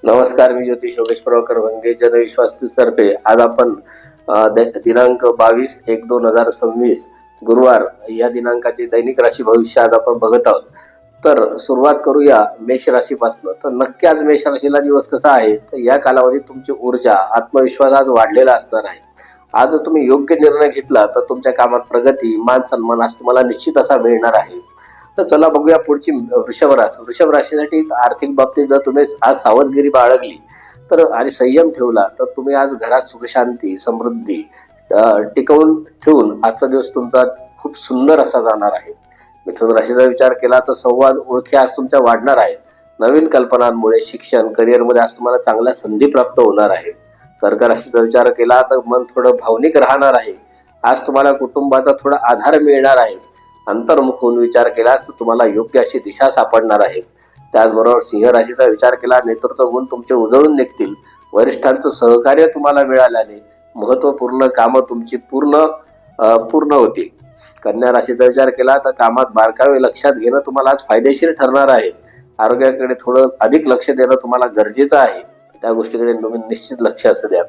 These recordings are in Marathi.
नमस्कार, मी ज्योतिष योगेश प्रभाकर वंगे, जनविश्वास तर्फे आज आपण दिनांक 22/1/2026 गुरुवार या दिनांकाचे दैनिक राशी भविष्य आज आपण बघत आहोत. तर सुरुवात करूया मेष राशीपासून. तर नक्की आज मेष राशीला दिवस कसा आहे, तर या कालावधीत तुमची ऊर्जा, आत्मविश्वास आज वाढलेला असणार आहे. आज जर तुम्ही योग्य निर्णय घेतला तर तुमच्या कामात प्रगती, मान सन्मान आज तुम्हाला निश्चित असा मिळणार आहे. तर चला बघूया पुढची वृषभ राशीसाठी आर्थिक बाबतीत जर तुम्ही आज सावधगिरी बाळगली तर आणि संयम ठेवला तर तुम्ही आज घरात सुखशांती, समृद्धी टिकवून ठेवून आजचा दिवस तुमचा खूप सुंदर असा जाणार आहे. मिथुन राशीचा विचार केला तर संवाद, ओळखी आज तुमच्या वाढणार आहेत. नवीन कल्पनांमुळे शिक्षण, करिअरमध्ये आज तुम्हाला चांगल्या संधी प्राप्त होणार आहे. कर्क राशीचा विचार केला तर मन थोडं भावनिक राहणार आहे. आज तुम्हाला कुटुंबाचा थोडा आधार मिळणार आहे. अंतर्मुख होऊन विचार केल्यास तुम्हाला योग्य अशी दिशा सापडणार आहे. त्याचबरोबर सिंह राशीचा विचार केला, नेतृत्व गुण तुमचे उजळून निघतील. वरिष्ठांचं सहकार्य तुम्हाला मिळाल्याने महत्वपूर्ण कामं तुमची पूर्ण होतील. कन्या राशीचा विचार केला तर कामात बारकावे लक्षात घेणं तुम्हाला आज फायदेशीर ठरणार आहे. आरोग्याकडे थोडं अधिक लक्ष देणं तुम्हाला गरजेचं आहे. त्या गोष्टीकडे तुम्ही निश्चित लक्ष असू द्या.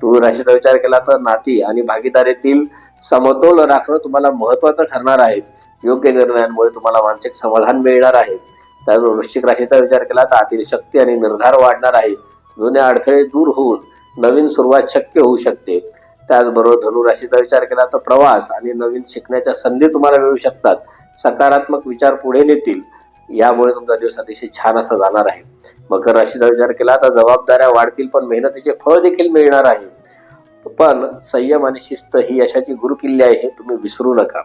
तुळ राशीचा विचार केला तर नाती आणि भागीदारीतील समतोल राखणं तुम्हाला महत्वाचं ठरणार आहे. योग्य निर्णयांमुळे तुम्हाला मानसिक समाधान मिळणार आहे. त्याचबरोबर वृश्चिक राशीचा विचार केला तर आतील शक्ती आणि निर्धार वाढणार आहे. जुने अडथळे दूर होऊन नवीन सुरुवात शक्य होऊ शकते. त्याचबरोबर धनु राशीचा विचार केला तर प्रवास आणि नवीन शिकण्याच्या संधी तुम्हाला मिळू शकतात. सकारात्मक विचार पुढे नेतील. यामुळे तुमचा दिवस अतिशय छान असा जाणार आहे. मकर राशीचा विचार केला तर जबाबदाऱ्या वाढतील पण मेहनतीचे फळ देखील मिळणार आहे. पण संयम आणि शिस्त ही यशाची गुरुकिल्ली आहे, हे तुम्ही विसरू नका.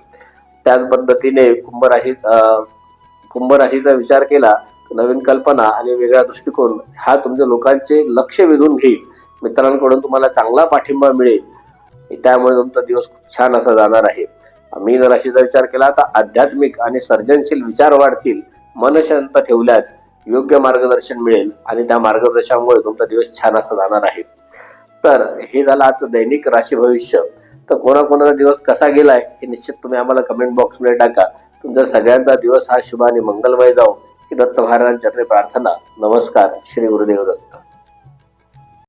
त्याच पद्धतीने कुंभ राशीचा विचार केला तर नवीन कल्पना आणि वेगळा दृष्टिकोन हा तुमच्या लोकांचे लक्ष वेधून घेईल. मित्रांकडून तुम्हाला चांगला पाठिंबा मिळेल. त्यामुळे तुमचा दिवस खूप छान असा जाणार आहे. मीन राशीचा विचार केला तर आध्यात्मिक आणि सर्जनशील विचार वाढतील. मन शांत ठेवल्यास योग्य मार्गदर्शन मिळेल आणि त्या मार्गदर्शनामुळे तुमचा दिवस छान असा जाणार आहे. तर हे झालं आजचं दैनिक राशी भविष्य. तर कोणाकोणाचा दिवस कसा गेलाय हे निश्चित तुम्ही आम्हाला कमेंट बॉक्समध्ये टाका. तुमच्या सगळ्यांचा दिवस हा शुभ आणि मंगलमय जाओ ही दत्त महाराजांच्या चरणी प्रार्थना. नमस्कार. श्री गुरुदेव दत्त.